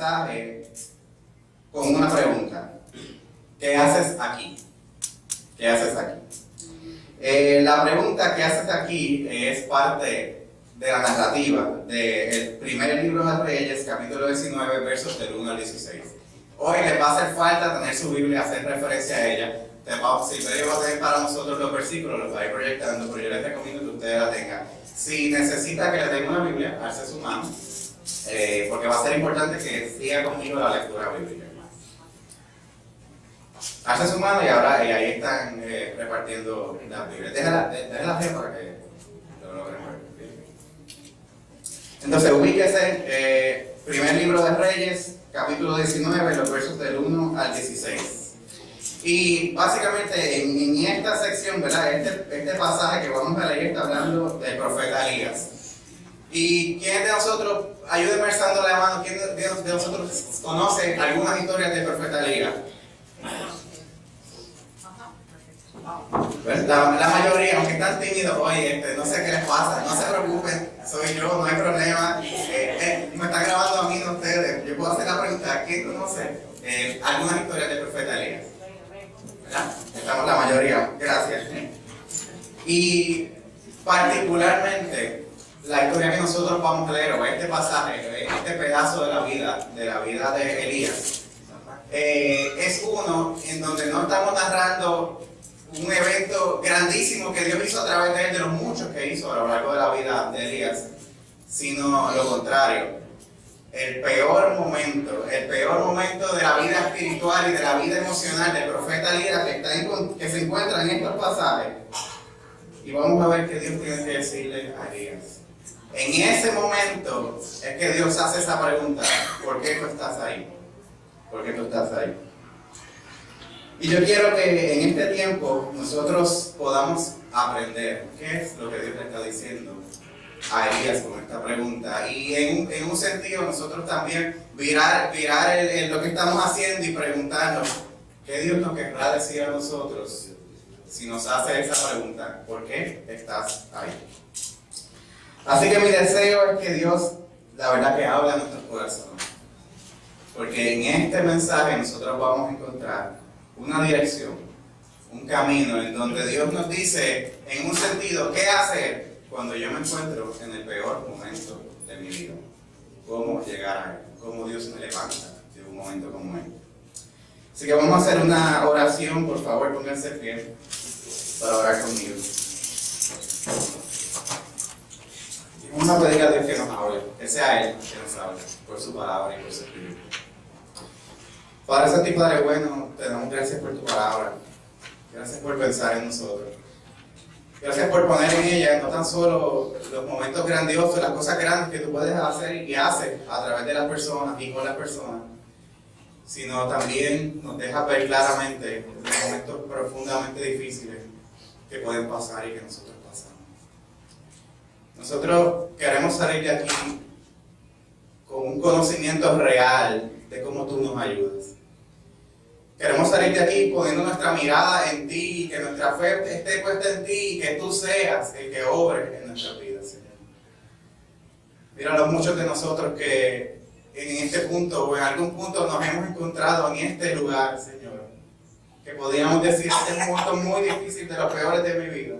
mensaje con una pregunta. ¿Qué haces aquí? ¿Qué haces aquí? La pregunta ¿qué haces aquí? Es parte de la narrativa del primer libro de Reyes, capítulo 19, versos del 1 al 16. Hoy les va a hacer falta tener su Biblia, hacer referencia a ella. Silverio va a tener para nosotros los versículos, los va a ir proyectando, pero yo les recomiendo que ustedes la tengan. Si necesita que le den una Biblia, alce su mano, porque va a ser importante que siga conmigo la lectura bíblica. Alce su mano y ahí están repartiendo las Biblias. Déjala para que lo logren ver. Entonces, ubíquese, primer libro de Reyes, capítulo 19, los versos del 1 al 16. Y básicamente en esta sección, ¿verdad? Este pasaje que vamos a leer está hablando del profeta Elías. ¿Y quién de nosotros, ayúdenme alzando la mano, quién de nosotros conoce algunas historias del profeta Elías? La mayoría, aunque están tímidos, oye, no sé qué les pasa, no se preocupen, soy yo, no hay problema. Me están grabando a mí, no ustedes. Yo puedo hacer la pregunta, ¿quién conoce algunas historias del profeta Elías? ¿Verdad? Estamos la mayoría, gracias. Y particularmente, la historia que nosotros vamos a leer, o este pasaje, este pedazo de la vida de Elías, es uno en donde no estamos narrando un evento grandísimo que Dios hizo a través de él, de los muchos que hizo a lo largo de la vida de Elías, sino lo contrario. El peor momento de la vida espiritual y de la vida emocional del profeta Elías que se encuentra en estos pasajes. Y vamos a ver qué Dios tiene que decirle a Elías. En ese momento es que Dios hace esa pregunta: ¿por qué tú estás ahí? ¿Por qué tú estás ahí? Y yo quiero que en este tiempo nosotros podamos aprender qué es lo que Dios le está diciendo a Elías con esta pregunta. Y en un sentido nosotros también virar lo que estamos haciendo y preguntarnos qué Dios nos querrá decir a nosotros si nos hace esa pregunta: ¿por qué estás ahí? Así que mi deseo es que Dios, la verdad, que hable a nuestros corazones. Porque en este mensaje nosotros vamos a encontrar una dirección, un camino en donde Dios nos dice, en un sentido, qué hacer cuando yo me encuentro en el peor momento de mi vida. Cómo llegar a él, cómo Dios me levanta de un momento como este. Así que vamos a hacer una oración, por favor, pónganse de pie para orar conmigo. Vamos a pedir a Dios que nos hable, que sea Él que nos hable, por su palabra y por su espíritu. Padre Santo y Padre bueno, te damos gracias por tu palabra. Gracias por pensar en nosotros. Gracias por poner en ella no tan solo los momentos grandiosos, las cosas grandes que tú puedes hacer y haces a través de las personas y con las personas, sino también nos dejas ver claramente los momentos profundamente difíciles que pueden pasar y que nosotros pasamos. Nosotros queremos salir de aquí con un conocimiento real de cómo tú nos ayudas. Queremos salir de aquí poniendo nuestra mirada en ti, que nuestra fe esté puesta en ti y que tú seas el que obre en nuestras vidas, Señor. Mira los muchos de nosotros que en este punto o en algún punto nos hemos encontrado en este lugar, Señor, que podríamos decir: este es un momento muy difícil, de los peores de mi vida.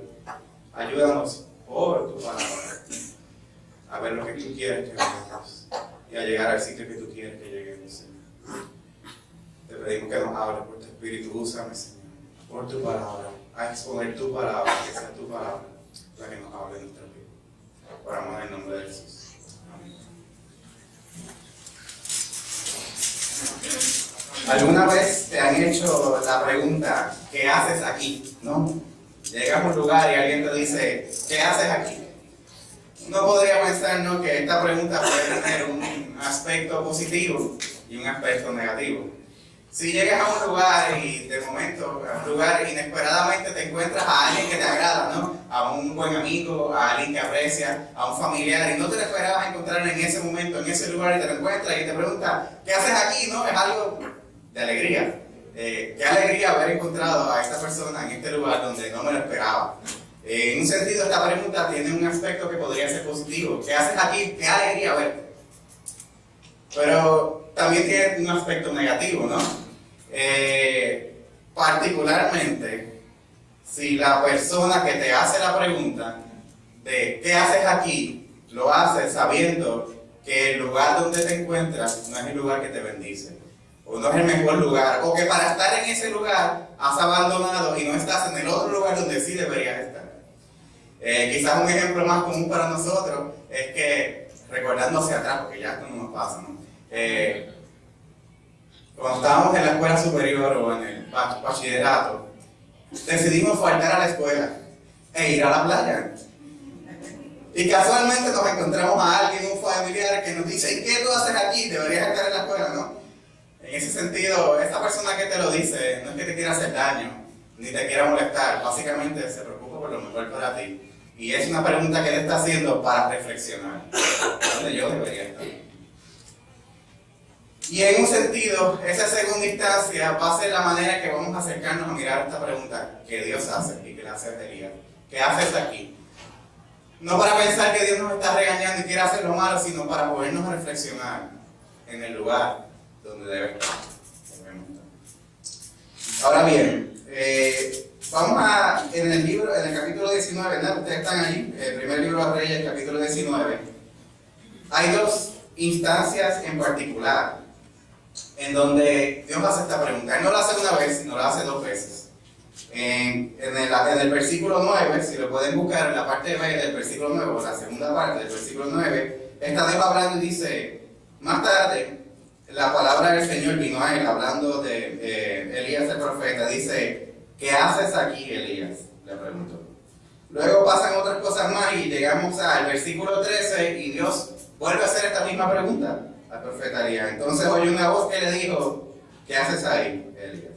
Ayúdanos por tu palabra a ver lo que tú quieres que veamos y a llegar al sitio que tú quieres que lleguemos, Señor. Te pedimos que nos hables por tu espíritu. Úsame, Señor, por tu palabra, a exponer tu palabra, que sea tu palabra la que nos hable en nuestra vida. Oramos en el nombre de Jesús. Amén. ¿Alguna vez te han hecho la pregunta: ¿qué haces aquí? ¿No? Llegas a un lugar y alguien te dice: ¿qué haces aquí? Uno podría pensar, ¿no?, que esta pregunta puede tener un aspecto positivo y un aspecto negativo. Si llegas a un lugar y de momento, a un lugar inesperadamente te encuentras a alguien que te agrada, ¿no? A un buen amigo, a alguien que aprecia, a un familiar, y no te lo esperabas encontrar en ese momento, en ese lugar, y te lo encuentras y te pregunta: ¿qué haces aquí? ¿No? Es algo de alegría. Qué alegría haber encontrado a esta persona en este lugar donde no me lo esperaba. En un sentido, esta pregunta tiene un aspecto que podría ser positivo. ¿Qué haces aquí? Qué alegría verte. Pero también tiene un aspecto negativo, ¿no? Particularmente, si la persona que te hace la pregunta de ¿qué haces aquí?, lo hace sabiendo que el lugar donde te encuentras no es el lugar que te bendice, o no es el mejor lugar, o que para estar en ese lugar has abandonado y no estás en el otro lugar donde sí deberías estar. Quizás un ejemplo más común para nosotros es que, recordando hacia atrás, porque ya esto no nos pasa, ¿no? Cuando estábamos en la escuela superior o en el bachillerato, decidimos faltar a la escuela e ir a la playa. Y casualmente nos encontramos a alguien, un familiar, que nos dice: ¿qué tú haces aquí? Deberías estar en la escuela, ¿no? En ese sentido, esa persona que te lo dice no es que te quiera hacer daño, ni te quiera molestar, básicamente se preocupa por lo mejor para ti. Y es una pregunta que él está haciendo para reflexionar, ¿dónde yo debería estar? Y en un sentido, esa segunda instancia va a ser la manera que vamos a acercarnos a mirar esta pregunta que Dios hace y que le hace a Elías. ¿Qué haces aquí? No para pensar que Dios nos está regañando y quiere hacer lo malo, sino para podernos reflexionar en el lugar donde debe estar. Ahora bien, vamos a, en el capítulo 19, ¿no? Ustedes están allí, el primer libro de Reyes, capítulo 19. Hay dos instancias en particular en donde Dios hace esta pregunta. Él no la hace una vez, sino la hace dos veces. En el versículo 9, si lo pueden buscar en la parte B del versículo 9, o la segunda parte del versículo 9, está Dios hablando y dice: más tarde, la palabra del Señor vino a él, hablando de Elías el profeta. Dice: ¿qué haces aquí, Elías?, le preguntó. Luego pasan otras cosas más y llegamos al versículo 13 y Dios vuelve a hacer esta misma pregunta al profeta Elías. Entonces oye una voz que le dijo: ¿qué haces ahí, Elías?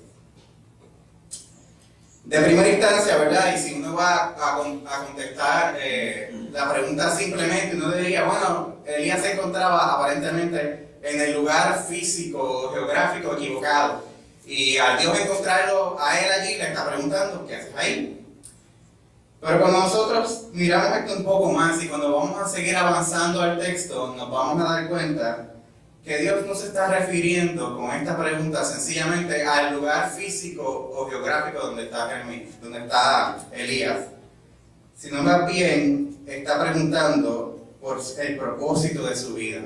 De primera instancia, ¿verdad? Y si uno va a contestar la pregunta simplemente, uno diría: bueno, Elías se encontraba aparentemente en el lugar físico o geográfico equivocado. Y al Dios encontrarlo a él allí, le está preguntando: ¿qué haces ahí? Pero cuando nosotros miramos esto un poco más y cuando vamos a seguir avanzando al texto, nos vamos a dar cuenta que Dios no se está refiriendo con esta pregunta sencillamente al lugar físico o geográfico donde está Elías, sino más bien está preguntando por el propósito de su vida.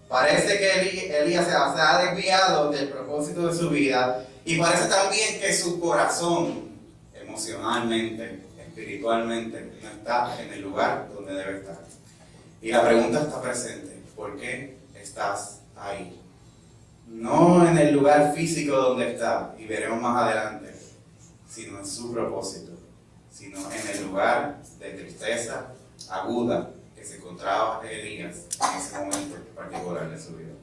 Parece que Elías se ha desviado del propósito de su vida, y parece también que su corazón, emocionalmente, espiritualmente, no está en el lugar donde debe estar. Y la pregunta está presente: ¿por qué estás ahí? No en el lugar físico donde está, y veremos más adelante, sino en su propósito, sino en el lugar de tristeza aguda que se encontraba Elías en ese momento particular de su vida.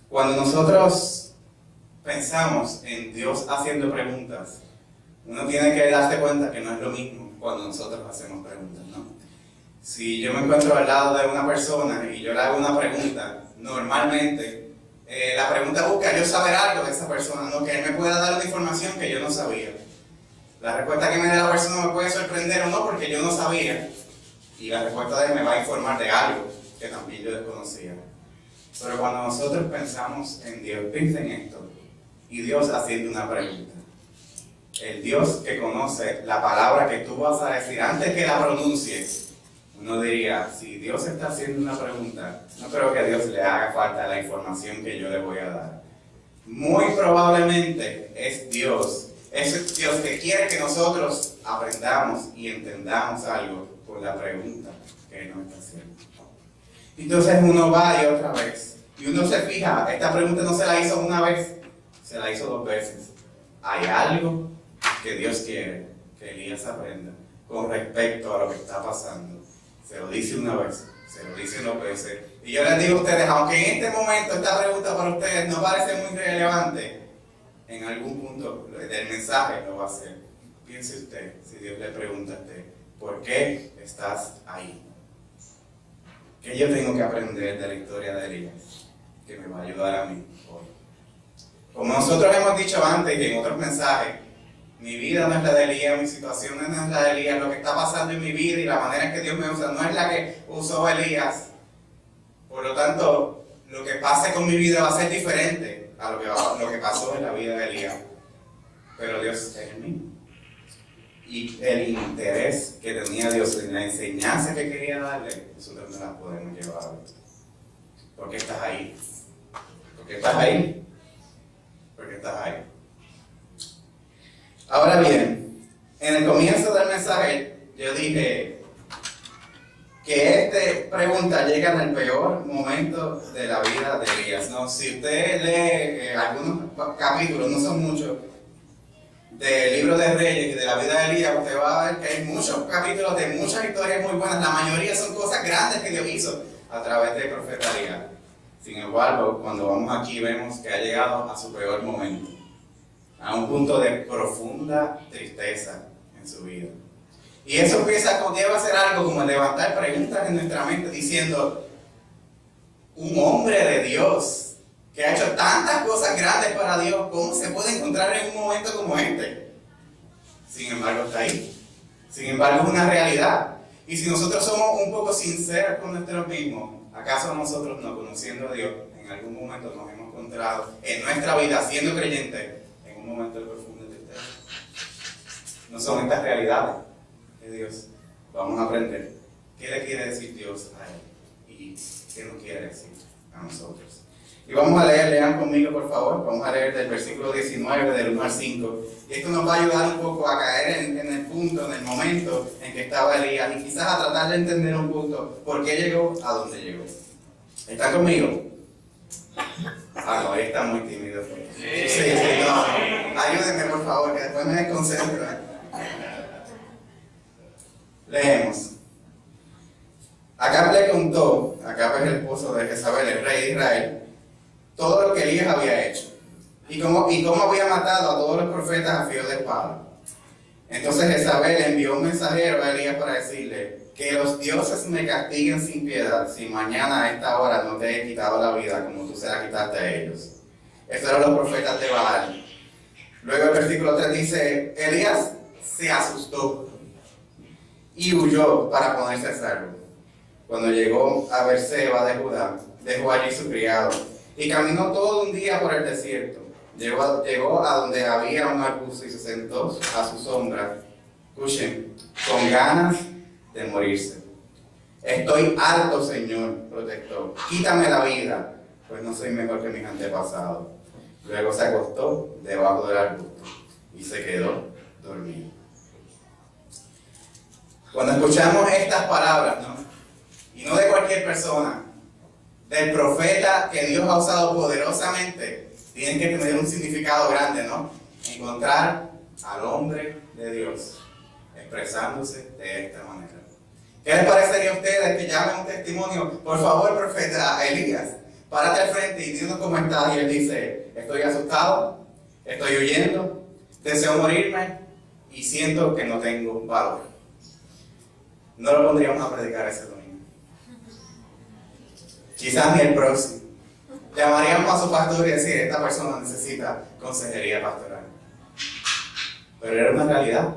Cuando nosotros pensamos en Dios haciendo preguntas, uno tiene que darse cuenta que no es lo mismo cuando nosotros hacemos preguntas, ¿no? Si yo me encuentro al lado de una persona y yo le hago una pregunta, normalmente la pregunta busca yo saber algo de esa persona, ¿no? Que él me pueda dar una información que yo no sabía. La respuesta que me dé la persona me puede sorprender o no, porque yo no sabía, y la respuesta de él me va a informar de algo que también yo desconocía. Pero cuando nosotros pensamos en Dios, piensen en esto, y Dios haciendo una pregunta. El Dios que conoce la palabra que tú vas a decir antes que la pronuncies. Uno diría: si Dios está haciendo una pregunta, no creo que a Dios le haga falta la información que yo le voy a dar. Muy probablemente es Dios que quiere que nosotros aprendamos y entendamos algo por la pregunta que Él nos está haciendo. Entonces uno va y otra vez, y uno se fija: esta pregunta no se la hizo una vez, se la hizo dos veces. Hay algo que Dios quiere que Elías aprenda con respecto a lo que está pasando. Se lo dice una vez, se lo dice dos veces. Y yo les digo a ustedes, aunque en este momento esta pregunta para ustedes no parece muy relevante, en algún punto del mensaje lo va a ser. Piense usted, si Dios le pregunta a usted: ¿por qué estás ahí? ¿Qué yo tengo que aprender de la historia de Elías que me va a ayudar a mí hoy? Como nosotros hemos dicho antes y en otros mensajes, mi vida no es la de Elías, mi situación no es la de Elías, lo que está pasando en mi vida y la manera en que Dios me usa no es la que usó Elías. Por lo tanto, lo que pase con mi vida va a ser diferente a lo que pasó en la vida de Elías. Pero Dios es el mismo. Y el interés que tenía Dios en la enseñanza que quería darle, nosotros no la podemos llevar. ¿Por qué estás ahí? ¿Por qué estás ahí? ¿Por qué estás ahí? Ahora bien, en el comienzo del mensaje, yo dije que esta pregunta llega en el peor momento de la vida de Elías, ¿no? Si usted lee algunos capítulos, no son muchos, del libro de Reyes y de la vida de Elías, usted va a ver que hay muchos capítulos de muchas historias muy buenas. La mayoría son cosas grandes que Dios hizo a través del profeta Elías. Sin embargo, cuando vamos aquí vemos que ha llegado a su peor momento, a un punto de profunda tristeza en su vida. Y eso empieza con Dios a hacer algo como levantar preguntas en nuestra mente diciendo, un hombre de Dios que ha hecho tantas cosas grandes para Dios, ¿cómo se puede encontrar en un momento como este? Sin embargo, está ahí. Sin embargo, es una realidad. Y si nosotros somos un poco sinceros con nosotros mismos, ¿acaso nosotros, no conociendo a Dios, en algún momento nos hemos encontrado en nuestra vida, siendo creyentes, en un momento de profunda tristeza? No son estas realidades de Dios. Vamos a aprender qué le quiere decir Dios a él y qué nos quiere decir a nosotros. Y vamos a lean conmigo por favor, vamos a leer del versículo 19 del 1 al 5. Y esto nos va a ayudar un poco a caer en el punto, en el momento en que estaba Elías y quizás a tratar de entender un punto por qué llegó a donde llegó. ¿Están conmigo? Ah, no, ahí está muy tímido. Sí, no. Ayúdenme por favor, que después me desconcentro. Leemos. Acab le contó, Acab es el esposo de Jezabel, el rey de Israel, todo lo que Elías había hecho y cómo había matado a todos los profetas a filo de espada. Entonces Jezabel envió un mensajero a Elías para decirle, que los dioses me castiguen sin piedad si mañana a esta hora no te he quitado la vida como tú se la quitaste a ellos. Estos eran los profetas de Baal. Luego el versículo 3 dice, Elías se asustó y huyó para ponerse a salvo. Cuando llegó a Beerseba de Judá, dejó allí su criado y caminó todo un día por el desierto. Llegó a donde había un arbusto y se sentó a su sombra, escuchen, con ganas de morirse. Estoy harto, Señor, protestó. Quítame la vida, pues no soy mejor que mis antepasados. Luego se acostó debajo del arbusto y se quedó dormido. Cuando escuchamos estas palabras, ¿no? Y no de cualquier persona, del profeta que Dios ha usado poderosamente, tienen que tener un significado grande, ¿no? Encontrar al hombre de Dios expresándose de esta manera. ¿Qué les parecería a ustedes que llamen un testimonio? Por favor, profeta Elías, párate al frente y dinos cómo estás. Y él dice, estoy asustado, estoy huyendo, deseo morirme y siento que no tengo valor. No lo pondríamos a predicar ese domingo. Quizás ni el próximo. Llamaríamos a su pastor y decir, esta persona necesita consejería pastoral. Pero era una realidad,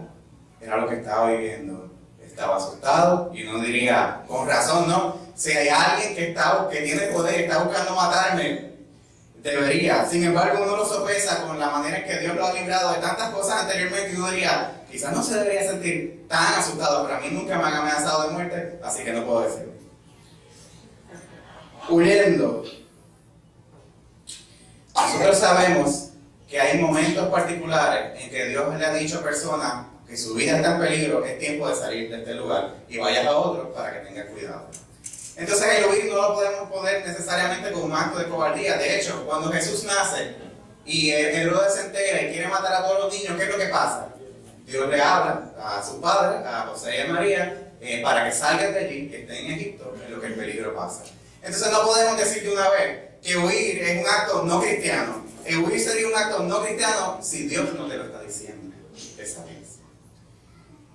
era lo que estaba viviendo. Estaba asustado y uno diría, con razón, ¿no? Si hay alguien que tiene poder y está buscando matarme, debería. Sin embargo, uno lo sopesa con la manera en que Dios lo ha librado de tantas cosas anteriormente y uno diría, quizás no se debería sentir tan asustado, pero a mí nunca me han amenazado de muerte, así que no puedo decirlo. Huyendo. Nosotros sabemos que hay momentos particulares en que Dios le ha dicho a personas que su vida está en peligro, es tiempo de salir de este lugar y vayas a otro para que tengas cuidado. Entonces el huir no lo podemos poner necesariamente como un acto de cobardía. De hecho, cuando Jesús nace y Herodes se entera y quiere matar a todos los niños, ¿qué es lo que pasa? Dios le habla a su padre, a José y a María, para que salgan de allí, que estén en Egipto, en lo que el peligro pasa. Entonces no podemos decir de una vez que huir es un acto no cristiano. El huir sería un acto no cristiano si Dios no te lo está diciendo esa vez.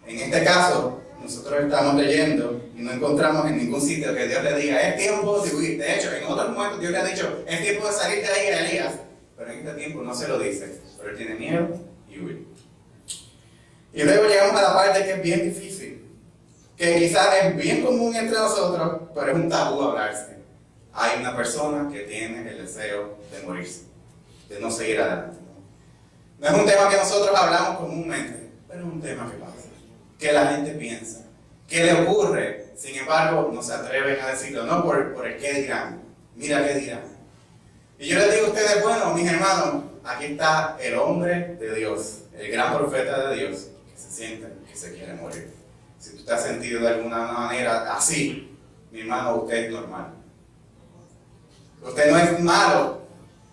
En este caso, nosotros estamos leyendo y no encontramos en ningún sitio que Dios le diga, es tiempo de huir. De hecho, en otros momentos Dios le ha dicho, es tiempo de salir de ahí a Elías. Pero en este tiempo no se lo dice. Pero él tiene miedo y huye. Y luego llegamos a la parte que es bien difícil. Que quizás es bien común entre nosotros, pero es un tabú hablarse. hay una persona que tiene el deseo de morirse, de no seguir adelante. No es un tema que nosotros hablamos comúnmente, pero es un tema que pasa, que la gente piensa, que le ocurre, sin embargo no se atreven a decirlo, no por el qué dirán, mira qué dirán. Y yo les digo a ustedes, bueno, mis hermanos, aquí está el hombre de Dios, el gran profeta de Dios, que se siente que se quiere morir. Si tú te has sentido de alguna manera así, mi hermano, usted es normal. Usted no es malo.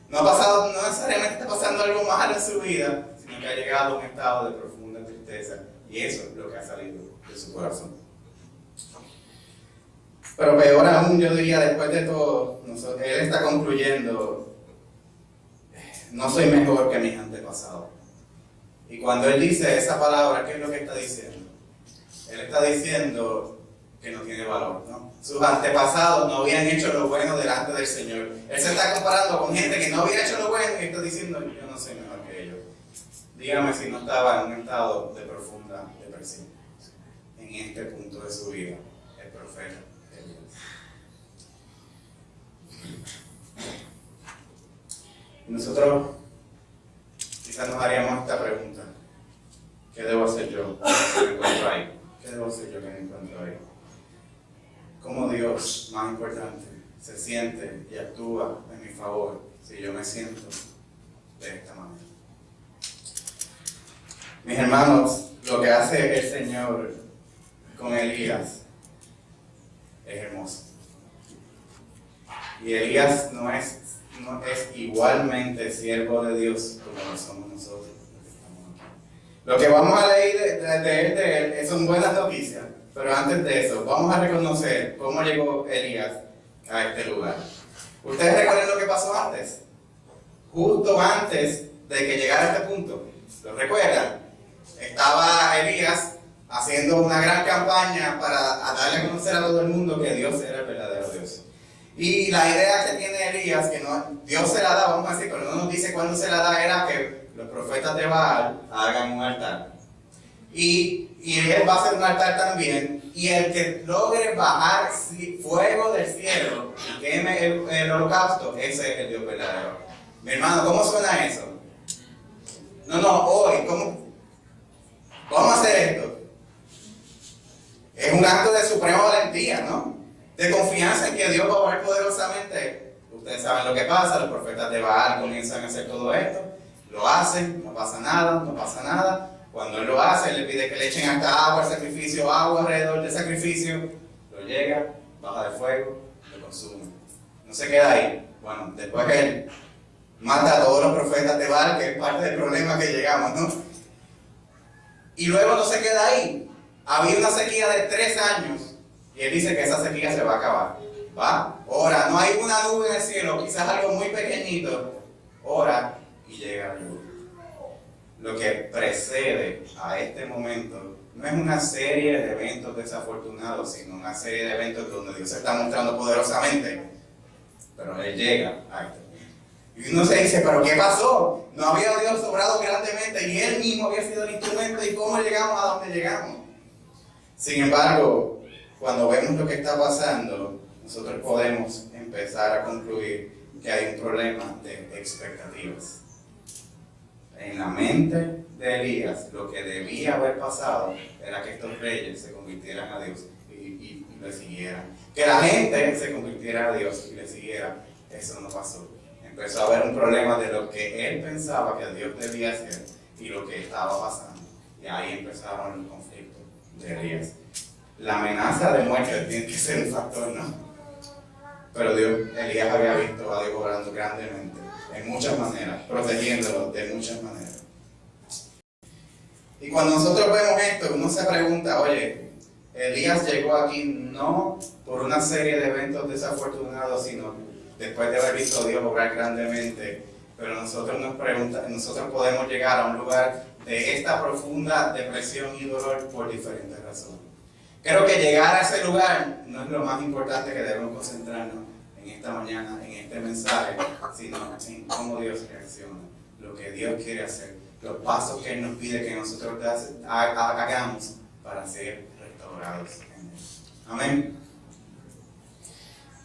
No necesariamente está pasando algo malo en su vida, sino que ha llegado a un estado de profunda tristeza. Y eso es lo que ha salido de su corazón. Pero peor aún, yo diría, después de todo, él está concluyendo, no soy mejor que mis antepasados. Y cuando él dice esa palabra, ¿qué es lo que está diciendo? Él está diciendo que no tiene valor, ¿no? Sus antepasados no habían hecho lo bueno delante del Señor. Él se está comparando con gente que no había hecho lo bueno y está diciendo, yo no soy mejor que ellos. Dígame si no estaba en un estado de profunda depresión en este punto de su vida, el profeta Elías. Nosotros quizás nos haríamos esta pregunta: ¿qué debo hacer yo que me encuentro ahí? ¿Qué debo hacer yo que me encuentro ahí? ¿Cómo Dios, más importante, se siente y actúa en mi favor si yo me siento de esta manera? Mis hermanos, lo que hace el Señor con Elías es hermoso. Y Elías no es igualmente siervo de Dios como lo somos nosotros. Lo que vamos a leer de él son buenas noticias, pero antes de eso, vamos a reconocer cómo llegó Elías a este lugar. ¿Ustedes recuerdan lo que pasó antes? Justo antes de que llegara a este punto. ¿Lo recuerdan? Estaba Elías haciendo una gran campaña para darle a conocer a todo el mundo que Dios era el verdadero Dios. Y la idea que tiene Elías, que Dios se la da, vamos a decir, pero no nos dice cuándo se la da, era que los profetas de Baal hagan un altar. Y él va a hacer un altar también, y el que logre bajar fuego del cielo y queme el holocausto, ese es el Dios verdadero. Mi hermano, ¿cómo suena eso? Hoy, ¿cómo? Vamos a hacer esto. Es un acto de suprema valentía, ¿no? De confianza en que Dios va a obrar poderosamente. Ustedes saben lo que pasa, los profetas de Baal comienzan a hacer todo esto, lo hacen, no pasa nada. Cuando él lo hace, él le pide que le echen hasta agua al sacrificio, agua alrededor del sacrificio, lo llega, baja de fuego, lo consume. No se queda ahí. Bueno, después que él mata a todos los profetas de Baal, que es parte del problema que llegamos, ¿no? Y luego no se queda ahí. Había una sequía de 3 años, y él dice que esa sequía se va a acabar. ¿Va? Ora, no hay una nube en el cielo, quizás algo muy pequeñito. Ora y llega la lluvia. Lo que precede a este momento no es una serie de eventos desafortunados, sino una serie de eventos donde Dios se está mostrando poderosamente. Pero él llega a este momento. Y uno se dice, ¿pero qué pasó? No había Dios obrado grandemente y él mismo había sido el instrumento. ¿Y cómo llegamos a donde llegamos? Sin embargo, cuando vemos lo que está pasando, nosotros podemos empezar a concluir que hay un problema de expectativas. En la mente de Elías, lo que debía haber pasado era que estos reyes se convirtieran a Dios y le siguieran. Que la gente se convirtiera a Dios y le siguiera. Eso no pasó. Empezó a haber un problema de lo que él pensaba que Dios debía hacer y lo que estaba pasando. Y ahí empezaron los conflictos de Elías. La amenaza de muerte tiene que ser un factor, ¿no? Pero Elías había visto a Dios obrando grandemente, en muchas maneras, protegiéndolo de muchas maneras. Y cuando nosotros vemos esto, uno se pregunta, oye, Elías llegó aquí no por una serie de eventos desafortunados, sino después de haber visto a Dios obrar grandemente. Pero nosotros podemos llegar a un lugar de esta profunda depresión y dolor por diferentes razones. Creo que llegar a ese lugar no es lo más importante que debemos concentrarnos en esta mañana, en este mensaje, sino en cómo Dios reacciona, lo que Dios quiere hacer, los pasos que Él nos pide que nosotros hagamos para ser restaurados en Él. Amén.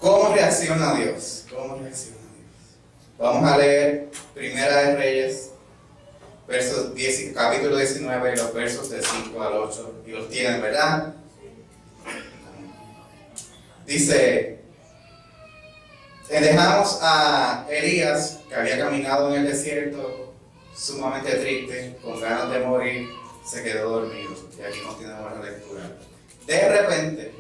¿Cómo reacciona Dios? ¿Cómo reacciona Dios? Vamos a leer Primera de Reyes, capítulo 19, los versos del 5 al 8. Y los tienen, ¿verdad? Dice: dejamos a Elías, que había caminado en el desierto, sumamente triste, con ganas de morir, se quedó dormido. Y aquí continuamos la lectura. De repente,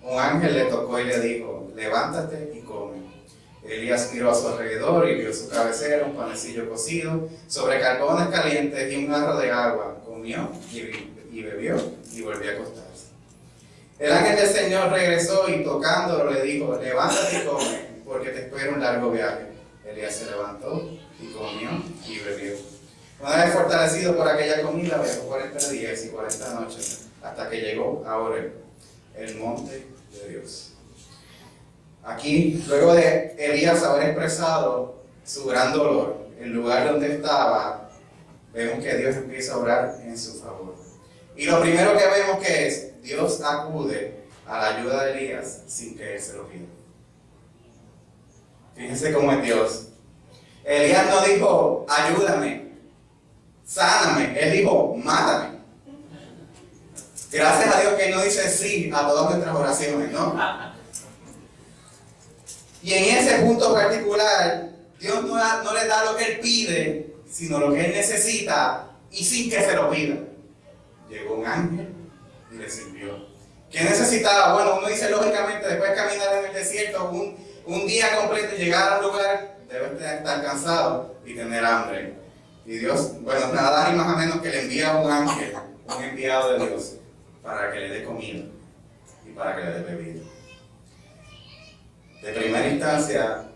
un ángel le tocó y le dijo: levántate y come. Elías miró a su alrededor y vio su cabecera, un panecillo cocido, sobre carbones calientes y un jarro de agua. Comió y bebió y volvió a acostarse. El ángel del Señor regresó y tocándolo le dijo: levántate y come, porque te espera un largo viaje. Elías se levantó y comió y bebió. Una vez fortalecido por aquella comida, viajó 40 días y 40 noches hasta que llegó a Horeb, el monte de Dios. Aquí, luego de Elías haber expresado su gran dolor, el lugar donde estaba, vemos que Dios empieza a obrar en su favor. Y lo primero que vemos que es: Dios acude a la ayuda de Elías sin que él se lo pida. Fíjense cómo es Dios. Elías no dijo: ayúdame, sáname. Él dijo: mátame. Gracias a Dios que él no dice sí a todas nuestras oraciones, ¿no? Y en ese punto particular, Dios no le da lo que él pide, sino lo que él necesita, y sin que se lo pida. Llegó un ángel y le sirvió. ¿Qué necesitaba? Bueno, uno dice lógicamente, después de caminar en el desierto un día completo y llegar a un lugar, debe estar cansado y tener hambre. Y Dios, bueno, nada ni más o menos que le envía a un ángel, un enviado de Dios, para que le dé comida y para que le dé bebida. De primera instancia,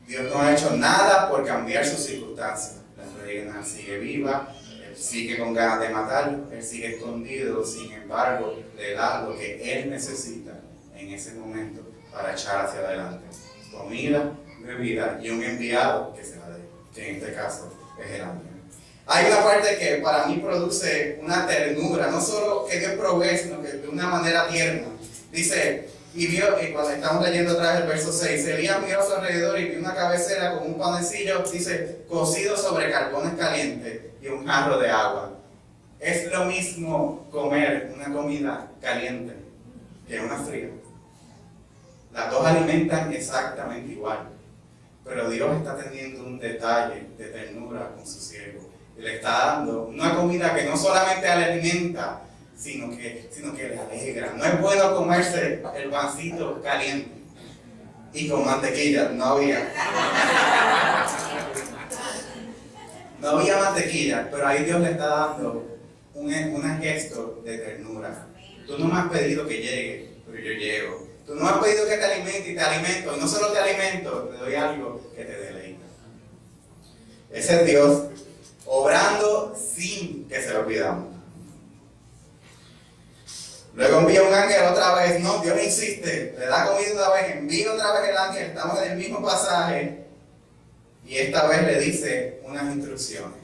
Dios no ha hecho nada por cambiar sus circunstancias. La reina sigue viva, él sigue con ganas de matarlo, él sigue escondido, sin embargo, le da lo que él necesita en ese momento para echar hacia adelante: comida, bebida y un enviado que se la dé, que en este caso es el ángel. Hay una parte que para mí produce una ternura, no solo que Dios provee, sino que de una manera tierna. Dice: y vio, y cuando estamos leyendo otra vez el verso 6, Elías miró a su alrededor y vio una cabecera con un panecillo, dice, cocido sobre carbones calientes y un jarro de agua. Es lo mismo comer una comida caliente que una fría. Las dos alimentan exactamente igual, pero Dios está teniendo un detalle de ternura con su siervo. Y le está dando una comida que no solamente le alimenta, sino que le alegra. No es bueno comerse el pancito caliente y con mantequilla. No había mantequilla, pero ahí Dios le está dando un gesto de ternura. Tú no me has pedido que llegue, pero yo llego. Tú no me has pedido que te alimente y te alimento. Y no solo te alimento, te doy algo que te deleita. Ese es Dios obrando sin que se lo pidamos. Luego envía un ángel otra vez. No, Dios insiste, le da comida otra vez, envía otra vez el ángel. Estamos en el mismo pasaje y esta vez le dice unas instrucciones.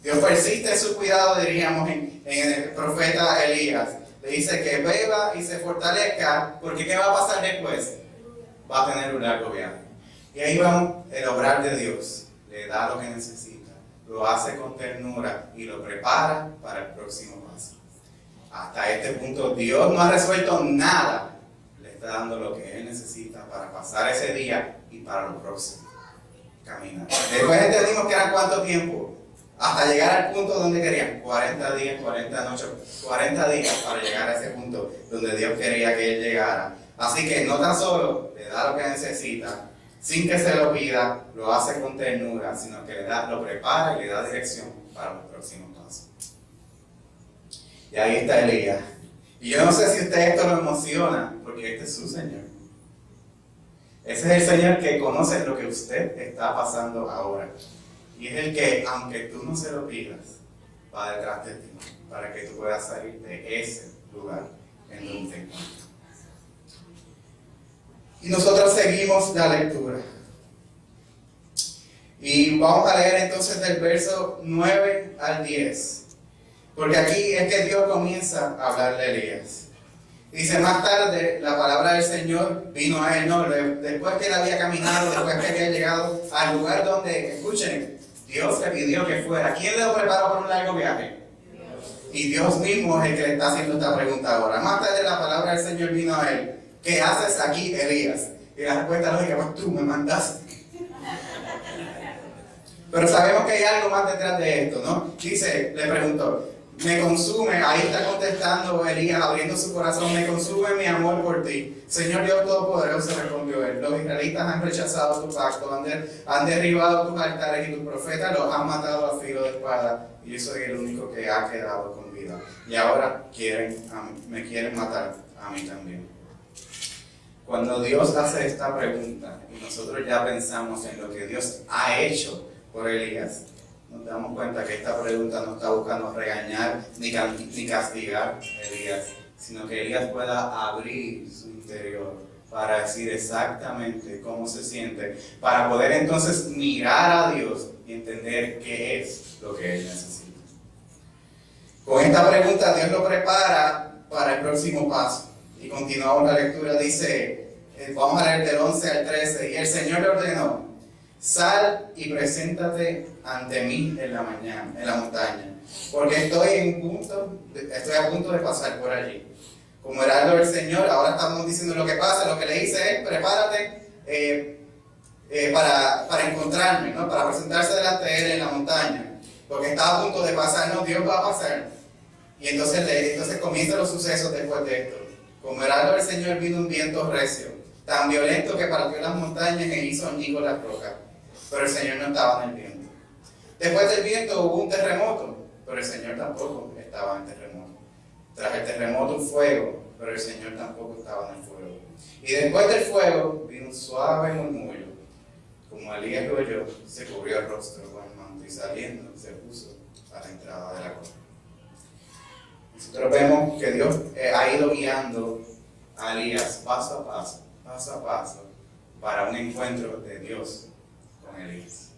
Dios persiste en su cuidado, diríamos, en el profeta Elías. Le dice que beba y se fortalezca, porque ¿qué va a pasar después? Va a tener un largo viaje. Y ahí vamos, el obrar de Dios. Le da lo que necesita, lo hace con ternura y lo prepara para el próximo paso. Hasta este punto Dios no ha resuelto nada, le está dando lo que él necesita para pasar ese día y para lo próximo. Caminar. Después entendimos que eran cuánto tiempo, hasta llegar al punto donde querían, 40 días, 40 noches, 40 días para llegar a ese punto donde Dios quería que él llegara. Así que no tan solo le da lo que necesita, sin que se lo pida, lo hace con ternura, sino que lo prepara y le da dirección para los próximos pasos. Y ahí está Elías. Y yo no sé si a usted esto lo emociona, porque este es su Señor. Ese es el Señor que conoce lo que usted está pasando ahora. Y es el que, aunque tú no se lo pidas, va detrás de ti, para que tú puedas salir de ese lugar en donde te encuentras. Y nosotros seguimos la lectura. Y vamos a leer entonces del verso 9 al 10. Porque aquí es que Dios comienza a hablarle a Elías. Dice, más tarde la palabra del Señor vino a él, ¿no? Después que él había caminado, después que había llegado al lugar donde, escuchen, Dios le pidió que fuera. ¿Quién le preparó por un largo viaje? Y Dios mismo es el que le está haciendo esta pregunta ahora. Más tarde la palabra del Señor vino a él. ¿Qué haces aquí, Elías? Y la respuesta lógica, pues tú me mandaste. Pero sabemos que hay algo más detrás de esto, ¿no? Dice, le preguntó, me consume, ahí está contestando Elías, abriendo su corazón, me consume mi amor por ti. Señor Dios Todopoderoso, respondió él, los israelitas han rechazado tu pacto, han derribado tus altares y tus profetas los han matado a filo de espada, y yo soy el único que ha quedado con vida. Y ahora me quieren matar a mí también. Cuando Dios hace esta pregunta, y nosotros ya pensamos en lo que Dios ha hecho por Elías, nos damos cuenta que esta pregunta no está buscando regañar ni castigar a Elías, sino que Elías pueda abrir su interior para decir exactamente cómo se siente, para poder entonces mirar a Dios y entender qué es lo que él necesita. Con esta pregunta Dios lo prepara para el próximo paso. Y continuamos la lectura, dice, vamos a leer del 11 al 13, y el Señor le ordenó, sal y preséntate ante mí en la mañana, en la montaña, porque estoy a punto de pasar por allí. Como heraldo del Señor, ahora estamos diciendo lo que pasa, lo que le dice es, prepárate para encontrarme, ¿no? Para presentarse delante de él en la montaña, porque está a punto de pasar, no, Dios va a pasar. Y entonces comienzan los sucesos después de esto. Como heraldo del Señor vino un viento recio, tan violento que partió las montañas e hizo añicos las rocas. Pero el Señor no estaba en el viento. Después del viento hubo un terremoto, pero el Señor tampoco estaba en el terremoto. Tras el terremoto un fuego, pero el Señor tampoco estaba en el fuego. Y después del fuego vino un suave murmullo. Como Elías lo oyó, se cubrió el rostro con el manto y saliendo se puso a la entrada de la cueva. Nosotros vemos que Dios ha ido guiando a Elías paso a paso, para un encuentro de Dios con Elías.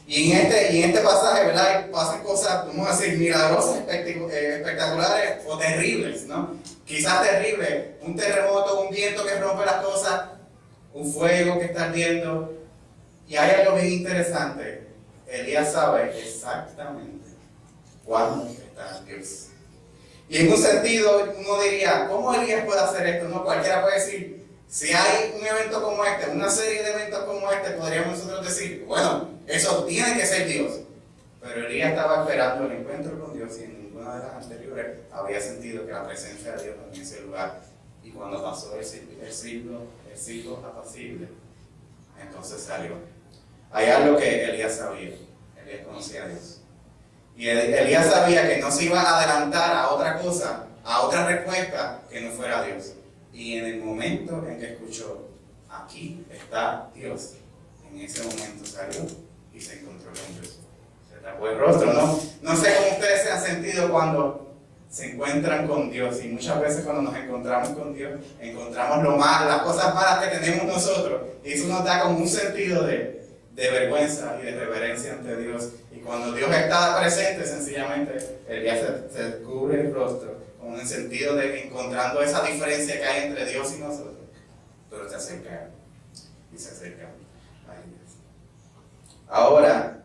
Y en este pasaje, ¿verdad? Pasan cosas, vamos a decir, milagrosas, espectaculares o terribles, ¿no? Quizás terribles, un terremoto, un viento que rompe las cosas, un fuego que está ardiendo. Y hay algo bien interesante, Elías sabe exactamente cuándo está Dios. Y en un sentido, uno diría, ¿cómo Elías puede hacer esto? No, cualquiera puede decir, si hay un evento como este, una serie de eventos como este, podríamos nosotros decir, bueno, eso tiene que ser Dios. Pero Elías estaba esperando el encuentro con Dios y en ninguna de las anteriores había sentido que la presencia de Dios en ese lugar. Y cuando pasó el siglo apacible, entonces salió. Hay algo que Elías sabía, Elías conocía a Dios. Y Elías sabía que no se iba a adelantar a otra cosa, a otra respuesta que no fuera Dios. Y en el momento en que escuchó, aquí está Dios, en ese momento salió y se encontró con Dios. Se tapó el rostro, ¿no? No sé cómo ustedes se han sentido cuando se encuentran con Dios. Y muchas veces cuando nos encontramos con Dios, encontramos las cosas malas que tenemos nosotros. Y eso nos da como un sentido de vergüenza y de reverencia ante Dios. Y cuando Dios está presente, sencillamente, Elías se cubre el rostro, con el sentido de encontrando esa diferencia que hay entre Dios y nosotros. Pero se acerca y se acerca a Elías. Ahora,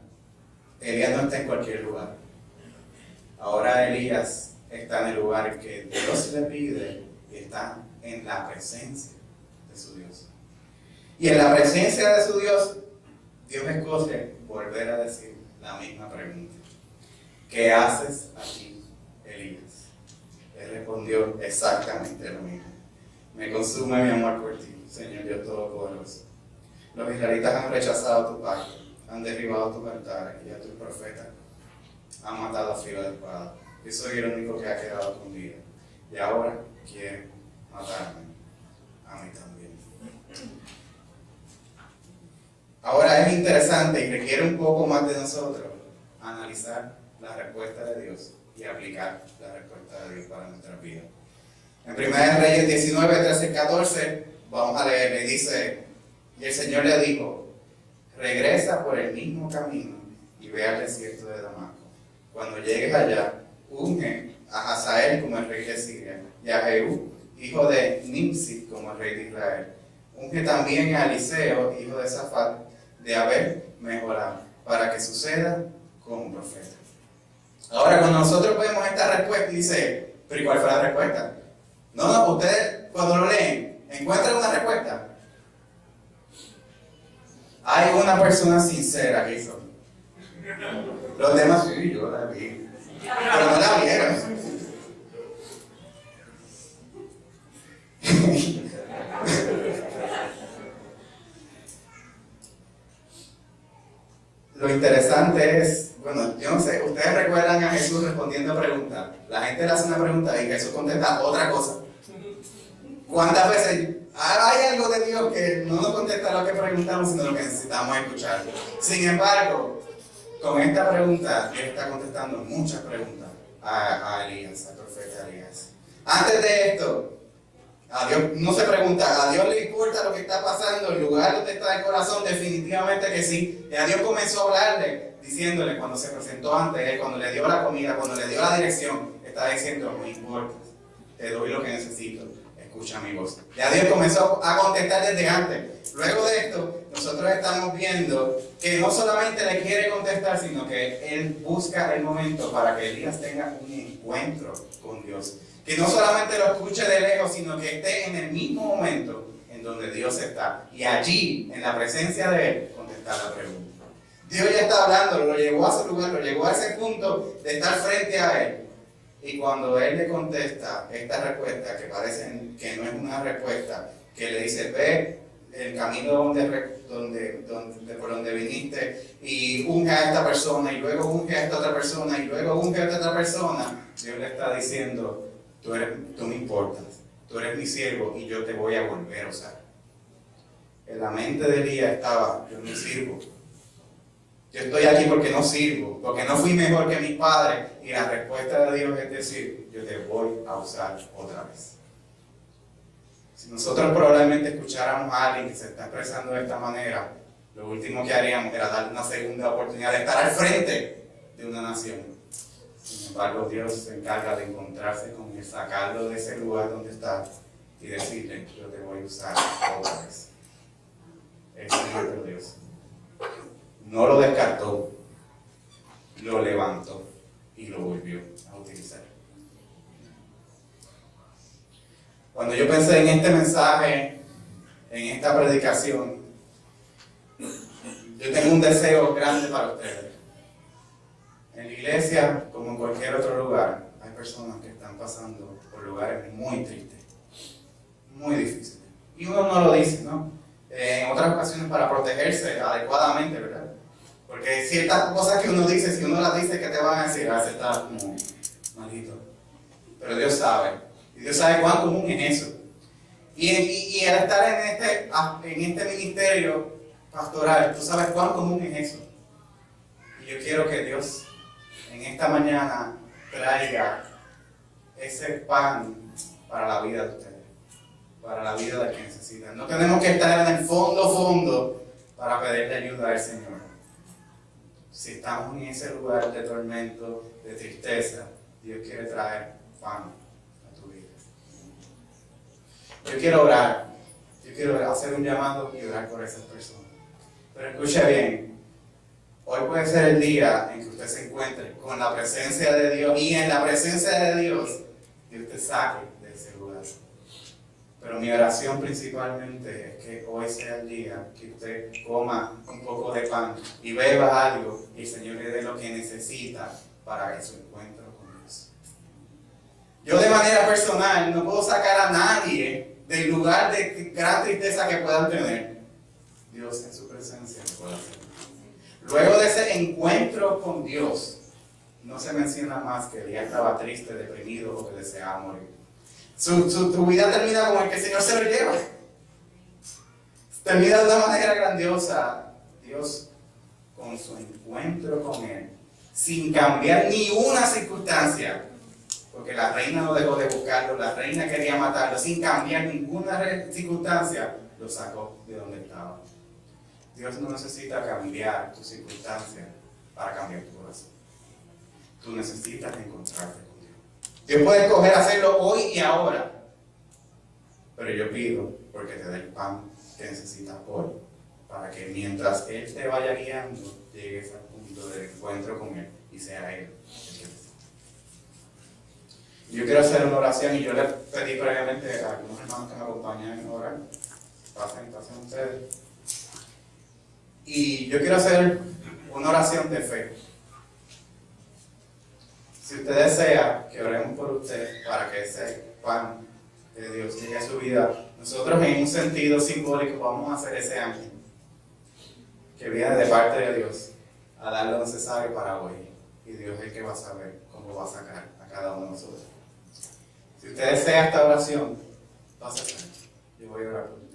Elías no está en cualquier lugar. Ahora Elías está en el lugar que Dios le pide y está en la presencia de su Dios. Y en la presencia de su Dios, Dios escoge volver a decir la misma pregunta. ¿Qué haces aquí, Elías? Él respondió exactamente lo mismo. Me consume mi amor por ti, Señor Dios Todopoderoso. Los israelitas han rechazado tu pacto, han derribado tus altares y a tus profetas han matado a filo de espada. Yo soy el único que ha quedado con vida. Y ahora quieren matarme a mí también. Ahora es interesante y requiere un poco más de nosotros analizar la respuesta de Dios y aplicar la respuesta de Dios para nuestras vidas. En 1 Reyes 19, 13, 14, vamos a leer, le dice, y el Señor le dijo, regresa por el mismo camino y ve al desierto de Damasco. Cuando llegues allá, unge a Hazael como el rey de Siria, y a Jehú, hijo de Nimsi, como el rey de Israel. Unge también a Eliseo, hijo de Safat, de Abel, Mejolam, para que suceda como profeta. Ahora, cuando nosotros vemos esta respuesta, dice, ¿pero y cuál fue la respuesta? No, ustedes cuando lo leen, ¿encuentran una respuesta? Hay una persona sincera que hizo. Los demás, sí, yo la vi. Pero no la vieron. Lo interesante es, bueno, yo no sé, ustedes recuerdan a Jesús respondiendo a preguntas. La gente le hace una pregunta y Jesús contesta otra cosa. ¿Cuántas veces hay algo de Dios que no nos contesta lo que preguntamos, sino lo que necesitamos escuchar? Sin embargo, con esta pregunta, Dios está contestando muchas preguntas a Elías, al profeta Elías. Antes de esto, a Dios no se pregunta, ¿a Dios le importa lo que está pasando? ¿El lugar donde está el corazón? Definitivamente que sí. Y a Dios comenzó a hablarle, diciéndole cuando se presentó ante él, cuando le dio la comida, cuando le dio la dirección, está diciendo, no importa, te doy lo que necesito, escucha mi voz. Ya Dios comenzó a contestar desde antes. Luego de esto, nosotros estamos viendo que no solamente le quiere contestar, sino que Él busca el momento para que Elías tenga un encuentro con Dios. Que no solamente lo escuche de lejos, sino que esté en el mismo momento en donde Dios está. Y allí, en la presencia de Él, contestar la pregunta. Dios ya está hablando, lo llevó a su lugar, lo llevó a ese punto de estar frente a Él. Y cuando Él le contesta esta respuesta, que parece que no es una respuesta, que le dice, ve el camino por donde viniste y unge a esta persona, y luego unge a esta otra persona, y luego unge a esta otra persona, Dios le está diciendo, tú me importas, tú eres mi siervo y yo te voy a volver a usar. En la mente de Elías estaba, yo no sirvo. Yo estoy aquí porque no sirvo, porque no fui mejor que mis padres. Y la respuesta de Dios es decir, yo te voy a usar otra vez. Si nosotros probablemente escucháramos a alguien que se está expresando de esta manera, lo último que haríamos era darle una segunda oportunidad de estar al frente de una nación. Sin embargo, Dios se encarga de encontrarse con él, sacarlo de ese lugar donde está y decirle, yo te voy a usar otra vez. Ese es nuestro Dios. No lo descartó, lo levantó y lo volvió a utilizar. Cuando yo pensé en este mensaje, en esta predicación, yo tengo un deseo grande para ustedes. En la iglesia, como en cualquier otro lugar, hay personas que están pasando por lugares muy tristes, muy difíciles. Y uno no lo dice, ¿no? En otras ocasiones para protegerse adecuadamente, ¿verdad? Porque ciertas cosas que uno dice, si uno las dice, ¿qué te van a decir? A veces está como maldito. Pero Dios sabe. Y Dios sabe cuán común es eso. Y al estar en este ministerio pastoral, tú sabes cuán común es eso. Y yo quiero que Dios en esta mañana traiga ese pan para la vida de ustedes. Para la vida de quien necesitan. No tenemos que estar en el fondo para pedirle ayuda al Señor. Si estamos en ese lugar de tormento, de tristeza, Dios quiere traer pan a tu vida. Yo quiero orar. Yo quiero hacer un llamado y orar por esas personas. Pero escuche bien. Hoy puede ser el día en que usted se encuentre con la presencia de Dios y en la presencia de Dios te saque de ese lugar. Pero mi oración principalmente es que hoy sea el día que usted coma un poco de pan y beba algo y el Señor le dé lo que necesita para su encuentro con Dios. Yo de manera personal no puedo sacar a nadie del lugar de gran tristeza que puedan tener. Dios en su presencia lo puede hacer. Luego de ese encuentro con Dios, no se menciona más que Elías estaba triste, deprimido o que deseaba morir. Tu vida termina como el que el Señor se lo lleva. Termina de una manera grandiosa. Dios, con su encuentro con Él, sin cambiar ni una circunstancia, porque la reina no dejó de buscarlo, la reina quería matarlo, sin cambiar ninguna circunstancia, lo sacó de donde estaba. Dios no necesita cambiar tu circunstancia para cambiar tu corazón. Tú necesitas encontrarte con Dios. Dios puede escoger hacerlo hoy y ahora. pero yo pido porque te dé el pan que necesitas hoy, para que mientras Él te vaya guiando, llegues al punto del encuentro con Él y sea Él el que te guíe. Yo quiero hacer una oración y yo le pedí previamente a algunos hermanos que me acompañan en orar. Pasen ustedes. Y yo quiero hacer una oración de fe. Si usted desea que oremos por usted para que ese pan de Dios llegue a su vida, nosotros en un sentido simbólico vamos a hacer ese ángel que viene de parte de Dios a dar lo necesario para hoy. Y Dios es el que va a saber cómo va a sacar a cada uno de nosotros. Si usted desea esta oración, pase. Yo voy a orar por usted.